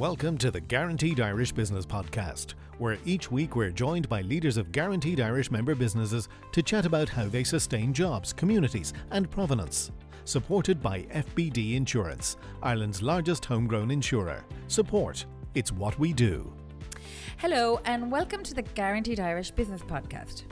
Welcome to the Guaranteed Irish Business Podcast, where each week we're joined by leaders of Guaranteed Irish member businesses to chat about how they sustain jobs, communities and provenance. Supported by FBD Insurance, Ireland's largest homegrown insurer. Support, it's what we do. Hello and welcome to the Guaranteed Irish Business Podcast.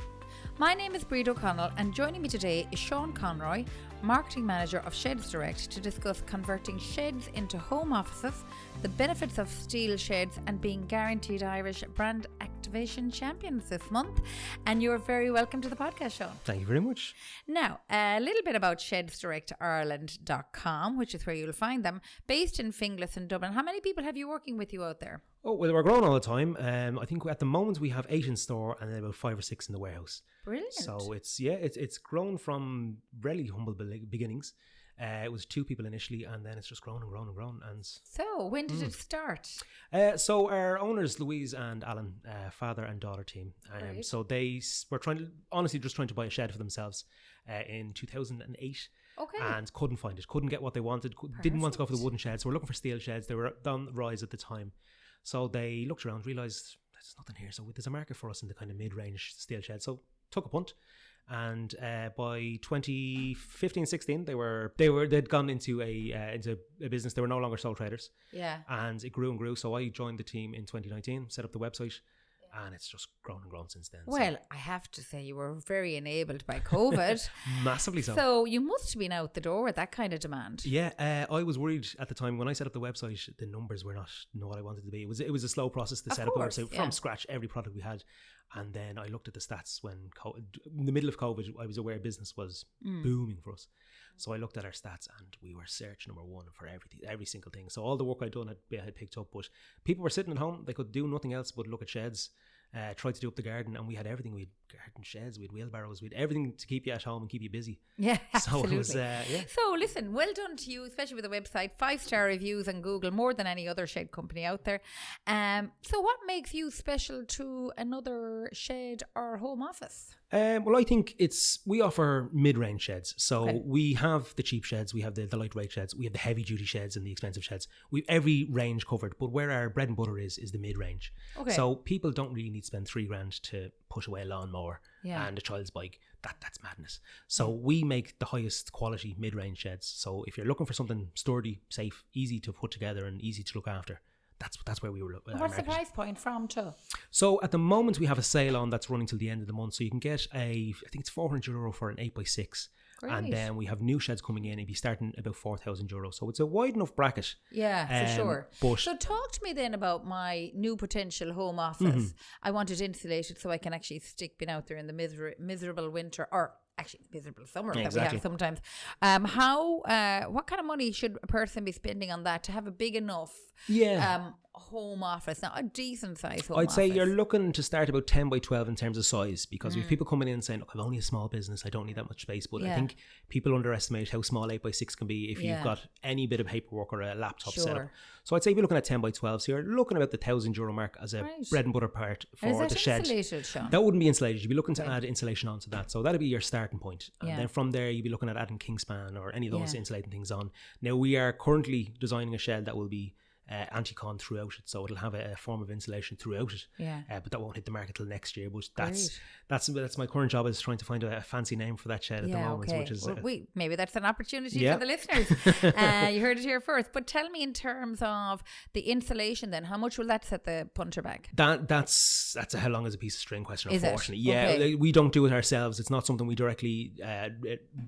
My name is Bríd O'Connell and joining me today is Sean Conroy, Marketing Manager of Sheds Direct, to discuss converting sheds into home offices, the benefits of steel sheds and being Guaranteed Irish Brand Activation Champions this month. And you're very welcome to the podcast, Sean. Thank you very much. Now, a little bit about shedsdirectireland.com, which is where you'll find them, based in Finglas in Dublin. How many people have you working with you out there? Oh, well, we're growing all the time. I think at the moment we have 8 in store and then about 5 or 6 in the warehouse. Brilliant. So it's grown from really humble beginnings. It was 2 people initially, and then it's just grown and grown and grown. And so, when did it start? So our owners, Louise and Alan, father and daughter team. Right. So they were trying to buy a shed for themselves in 2008. Okay. And couldn't find it, couldn't get what they wanted, didn't want to go for the wooden sheds. So we're looking for steel sheds. They were on the rise at the time. So they looked around, realised there's nothing here. So there's a market for us in the kind of mid-range steel shed. So took a punt. And by 2015-16, they'd gone into a business. They were no longer sole traders. Yeah. And it grew and grew. So I joined the team in 2019, set up the website. And it's just grown and grown since then. Well, I have to say you were very enabled by COVID. Massively so. So you must have been out the door with that kind of demand. Yeah, I was worried at the time when I set up the website. The numbers were not what I wanted to be. It was a slow process to set up the website from scratch, every product we had. And then I looked at the stats when in the middle of COVID, I was aware business was booming for us. So I looked at our stats and we were search number 1 for every single thing. So all the work I'd done had picked up, but people were sitting at home. They could do nothing else but look at sheds, try to do up the garden, and we had everything. We had garden sheds, we had wheelbarrows, we had everything to keep you at home and keep you busy. Yeah, so absolutely. It was, So listen, well done to you, especially with the website. 5-star reviews on Google, more than any other shed company out there. So what makes you special to another shed or home office? Well, I think we offer mid-range sheds. So we have the cheap sheds, we have the lightweight sheds, we have the heavy-duty sheds and the expensive sheds. We have every range covered, but where our bread and butter is the mid-range. Okay. So people don't really need to spend $3,000 to push away a lawnmower and a child's bike. That's madness. So we make the highest quality mid-range sheds. So if you're looking for something sturdy, safe, easy to put together and easy to look after, that's where we were. What's the price point from to? So at the moment we have a sale on that's running till the end of the month. So you can get I think it's €400 for an 8x6. Great. And then we have new sheds coming in. It'd be starting about €4,000. So it's a wide enough bracket. Yeah, for sure. So talk to me then about my new potential home office. Mm-hmm. I want it insulated so I can actually stick being out there in the miserable winter, or actually miserable summer that we have sometimes. What kind of money should a person be spending on that to have a big enough home office? Now, a decent size home office. I'd say you're looking to start about 10 by 12 in terms of size, because we have people coming in and saying, look, I've only a small business, I don't need that much space. But I think people underestimate how small 8x6 can be if you've got any bit of paperwork or a laptop set up. So I'd say you're looking at 10 by 12. So you're looking about the €1,000 mark as a bread and butter part for the shed. Insulated, Sean? That wouldn't be insulated. You'd be looking to add insulation onto that. So that'd be your starting point. And then from there, you'd be looking at adding Kingspan or any of those insulating things on. Now, we are currently designing a shed that will be anti-con throughout it, so it'll have a form of insulation throughout it. But that won't hit the market till next year. But that's my current job, is trying to find a fancy name for that shed at the moment. Which is maybe that's an opportunity for the listeners. You heard it here first. But tell me, in terms of the insulation, then how much will that set the punter back? That's a how long is a piece of string question, unfortunately. We don't do it ourselves. It's not something we directly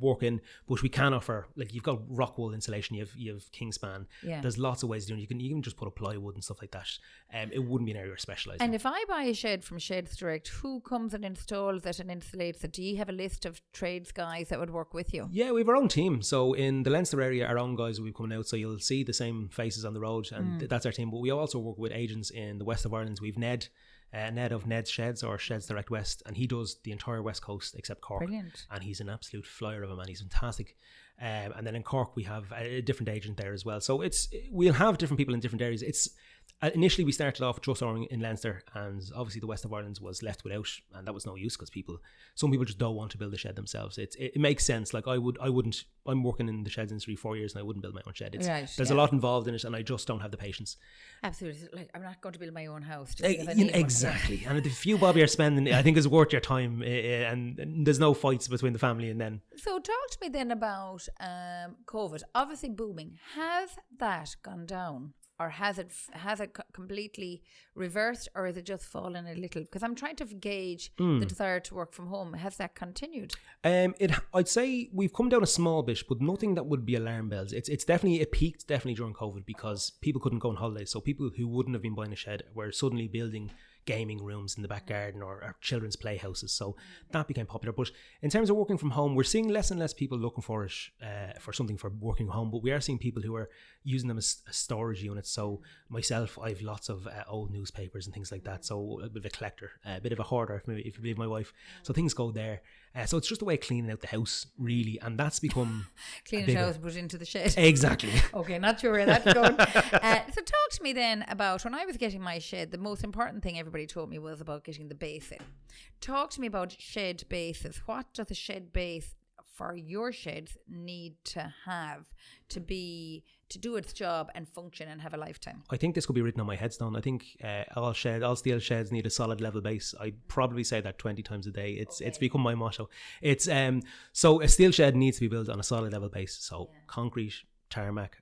work in, but we can offer. Like, you've got rock wool insulation, you have Kingspan. There's lots of ways of doing it. You can even just put up plywood and stuff like that. It wouldn't be an area we're specialised in. And if I buy a shed from Sheds Direct, who comes and installs it and insulates it? Do you have a list of trades guys that would work with you? Yeah, we have our own team. So in the Leinster area, our own guys will be coming out, so you'll see the same faces on the road, and that's our team. But we also work with agents in the west of Ireland. We've Ned of Ned's Sheds, or Sheds Direct West, and he does the entire west coast except Cork. Brilliant. And he's an absolute flyer of a man. He's fantastic. And then in Cork we have a different agent there as well. So we'll have different people in different areas. Initially, we started off just in Leinster, and obviously the west of Ireland was left without, and that was no use because some people just don't want to build a shed themselves. It makes sense. Like I wouldn't. I'm working in the sheds industry 4 years, and I wouldn't build my own shed. There's a lot involved in it, and I just don't have the patience. Absolutely. Like I'm not going to build my own house. Exactly. And the few bob you're spending, I think, is worth your time, and there's no fights between the family. And then, so talk to me then about COVID. Obviously booming. Has that gone down? Or has it completely reversed, or is it just fallen a little? Because I'm trying to gauge the desire to work from home. Has that continued? I'd say we've come down a small bit, but nothing that would be alarm bells. It peaked definitely during COVID because people couldn't go on holidays. So people who wouldn't have been buying a shed were suddenly building gaming rooms in the back garden or children's playhouses. So that became popular. But in terms of working from home, we're seeing less and less people looking for it, for something for working home. But we are seeing people who are using them as storage units. So myself, I have lots of old newspapers and things like that. So a bit of a collector, a bit of a hoarder, if you believe my wife. So things go there. So it's just a way of cleaning out the house, really. And that's become... Cleaning the house, put into the shed. Exactly. Okay, not sure where that's going. So talk to me then about, when I was getting my shed, the most important thing everybody told me was about getting the base in. Talk to me about shed bases. What does a shed base for your sheds need to have to do its job and function and have a lifetime? I think this could be written on my headstone. I think all steel sheds need a solid level base. I probably say that 20 times a day. It's become my motto. It's so a steel shed needs to be built on a solid level base. So concrete, tarmac,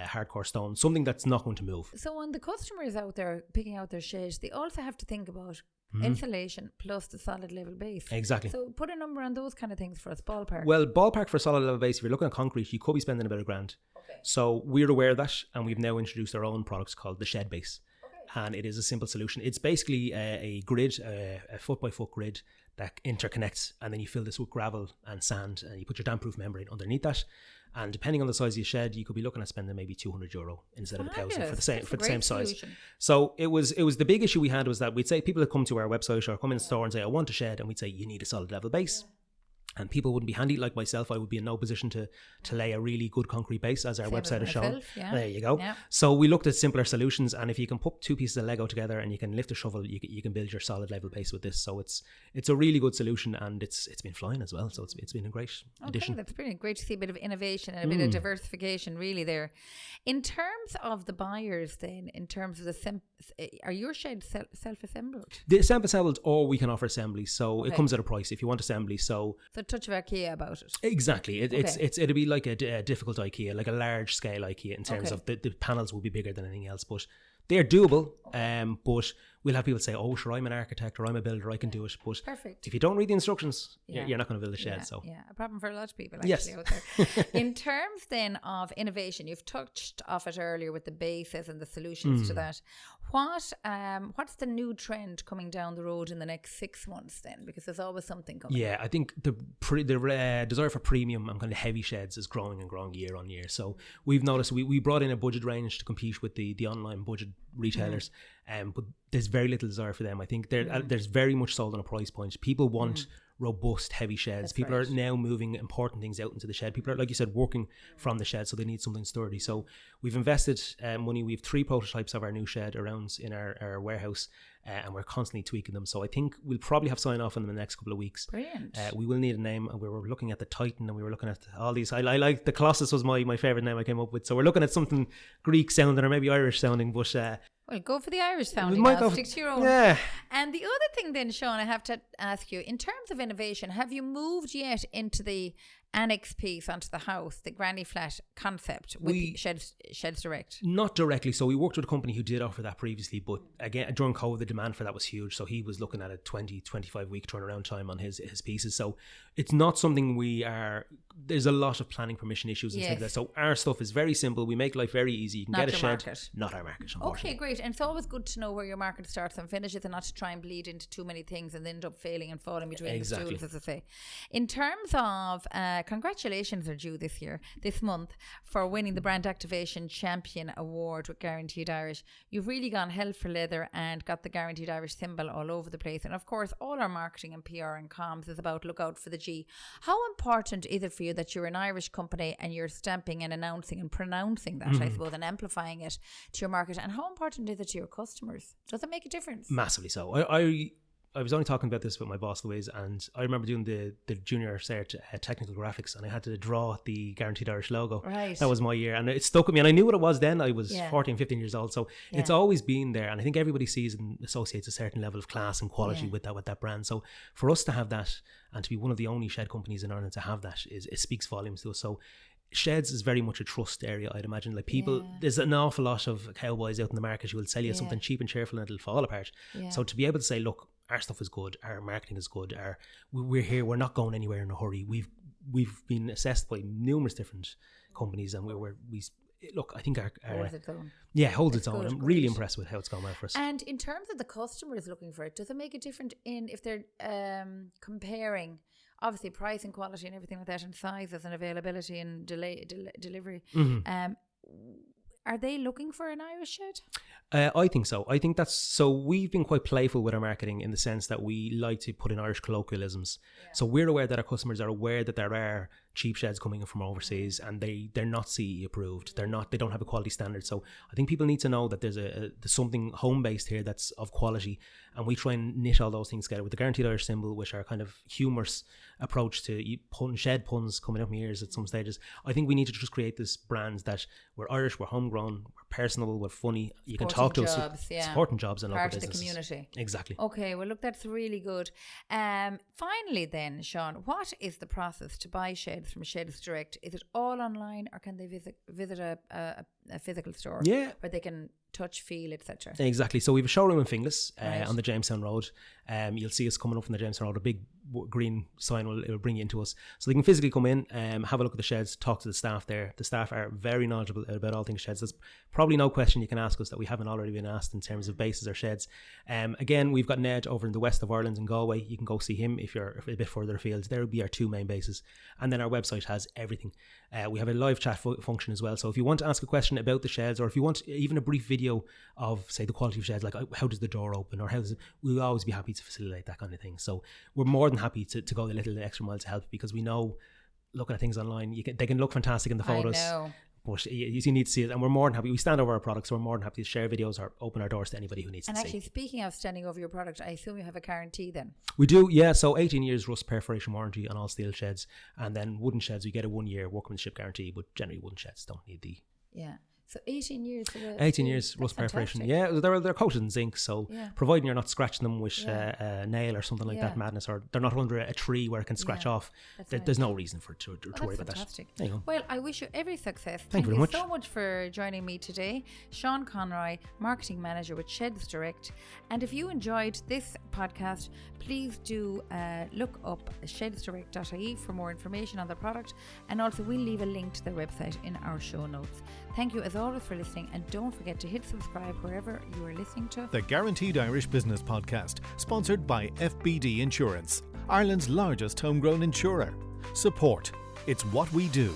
hardcore stone, something that's not going to move. So when the customers out there picking out their sheds, they also have to think about insulation plus the solid level base. Exactly. So put a number on those kind of things for us, ballpark. Well, ballpark for a solid level base, if you're looking at concrete, you could be spending about $1,000. Okay. So we're aware of that, and we've now introduced our own products called the Shed Base. Okay. And it is a simple solution. It's basically a grid, a foot-by-foot grid that interconnects, and then you fill this with gravel and sand, and you put your damp-proof membrane underneath that. And depending on the size of your shed, you could be looking at spending maybe €200 instead of $1,000 for the same size. Solution. So it was the big issue we had was that we'd say people that come to our website or come in the store and say, I want a shed, and we'd say you need a solid level base. And people wouldn't be handy. Like myself, I would be in no position to lay a really good concrete base, as our website has shown. There you go. Yeah. So we looked at simpler solutions, and if you can put two pieces of Lego together and you can lift a shovel, you can build your solid level base with this. So it's a really good solution, and it's been flying as well. So it's been a great addition. That's brilliant. Great to see a bit of innovation and a bit of diversification really there. In terms of the buyers then, in terms of are your sheds self-assembled? They're self-assembled, or we can offer assembly. So it comes at a price if you want assembly. So touch of IKEA about it. Exactly. It'll be like a difficult IKEA, like a large scale IKEA in terms of the panels will be bigger than anything else, but they're doable. But we'll have people say, oh, sure, I'm an architect or I'm a builder, I can do it. But perfect. If you don't read the instructions, you're not going to build a shed. A problem for a lot of people actually out there. In terms then of innovation, you've touched off it earlier with the bases and the solutions to that. What's the new trend coming down the road in the next 6 months then? Because there's always something coming. Yeah, I think the desire for premium and kind of heavy sheds is growing and growing year on year. So we've noticed we brought in a budget range to compete with the online budget retailers, but there's very little desire for them. I think there's very much sold on a price point. People want robust, heavy sheds. That's people are now moving important things out into the shed. People are, like you said, working from the shed, so they need something sturdy. So we've invested money. We have 3 prototypes of our new shed around in our warehouse, and we're constantly tweaking them. So I think we'll probably have sign off on them in the next couple of weeks. Brilliant. We will need a name, and we were looking at the Titan, and we were looking at all these. I like the Colossus was my favourite name I came up with. So we're looking at something Greek sounding or maybe Irish sounding, but well, go for the Irish sounding. Stick to your own. Yeah. And the other thing then, Sean, I have to ask you, in terms of innovation, have you moved yet into the annex piece onto the house, the granny flat concept with Sheds Direct? Not directly. So we worked with a company who did offer that previously, but again, during COVID, the demand for that was huge. So he was looking at a 20-25 week turnaround time on his pieces. So it's not something there's a lot of planning permission issues and things like that. So our stuff is very simple. We make life very easy. You can get a shed. Market. Not our market, Okay, great. And it's always good to know where your market starts and finishes, and not to try and bleed into too many things and end up failing and falling between the stools, as I say. In terms of congratulations are due this month for winning the Brand Activation Champion Award with Guaranteed Irish. You've really gone hell for leather and got the Guaranteed Irish symbol all over the place. And of course, all our marketing and PR and comms is about look out for the G. How important is it for you that you're an Irish company and you're stamping and announcing and pronouncing that, I suppose, and amplifying it to your market. And how important is it to your customers? Does it make a difference? Massively so. I was only talking about this with my boss Louise, and I remember doing the junior cert technical graphics, and I had to draw the Guaranteed Irish logo. Right. That was my year, and it stuck with me, and I knew what it was then. I was 14, 15 years old, so it's always been there, and I think everybody sees and associates a certain level of class and quality with that brand. So for us to have that, and to be one of the only shed companies in Ireland to have that, it speaks volumes to us. So sheds is very much a trust area, I'd imagine. Like people, there's an awful lot of cowboys out in the market who will sell you something cheap and cheerful and it'll fall apart. So to be able to say, look, our stuff is good, our marketing is good, we're here, we're not going anywhere in a hurry. We've been assessed by numerous different companies, and we look, I think our holds its own. Yeah, holds its own. I'm really impressed with how it's gone well for us. And in terms of the customers looking for it, does it make a difference in if they're comparing, obviously price and quality and everything like that, and sizes and availability and delivery? Are they looking for an Irish shed? I think so. I think so we've been quite playful with our marketing in the sense that we like to put in Irish colloquialisms. So we're aware that our customers are aware that there are cheap sheds coming in from overseas, and they're not CE approved. They don't have a quality standard. So I think people need to know that there's something home based here that's of quality, and we try and knit all those things together with the Guaranteed Irish symbol, which are kind of humorous approach to shed puns coming up my ears at some stages. I think we need to just create this brand that we're Irish, we're homegrown, we're personable, we're funny. You can talk to us, supporting jobs and local businesses. Part of the community. Exactly. Okay, well look, that's really good. Finally then, Sean, what is the process to buy sheds from Sheds Direct? Is it all online, or can they visit a physical store where they can touch, feel, etc.? Exactly. So we have a showroom in Finglas on the Jamestown Road. You'll see us coming up from the Jamestown Road. A big green sign will bring you into us, so they can physically come in, have a look at the sheds, talk to the staff there. The staff are very knowledgeable about all things sheds. There's probably no question you can ask us that we haven't already been asked in terms of bases or sheds. Again, we've got Ned over in the west of Ireland in Galway. You can go see him if you're a bit further afield. There will be our two main bases, and then our website has everything. We have a live chat function as well, so if you want to ask a question about the sheds, or if you want even a brief video of, say, the quality of sheds, like how does the door open, or we'll always be happy to facilitate that kind of thing. So we're more than happy to go the little extra mile to help, because we know, looking at things online, they can look fantastic in the photos. I know. But you need to see it, and we're more than happy. We stand over our products, so we're more than happy to share videos or open our doors to anybody who needs to see. And actually, speaking of standing over your product, I assume you have a guarantee then? We do, yeah. So 18 years rust perforation warranty on all steel sheds, and then wooden sheds, we get a 1 year workmanship guarantee, but generally wooden sheds don't need the... Yeah. So 18 years for the... 18 years rust perforation. Yeah, they're coated in zinc, so providing you're not scratching them with a nail or something like that madness, or they're not under a tree where it can scratch off, there's no reason to worry about fantastic. That. There you go. Well, I wish you every success. Thank you very much. So much for joining me today. Sean Conroy, Marketing Manager with Sheds Direct. And if you enjoyed this podcast, please do look up shedsdirect.ie for more information on the product, and also we'll leave a link to their website in our show notes. Thank you as always for listening, and don't forget to hit subscribe wherever you are listening to the Guaranteed Irish Business Podcast, sponsored by FBD Insurance, Ireland's largest homegrown insurer. Support. It's what we do.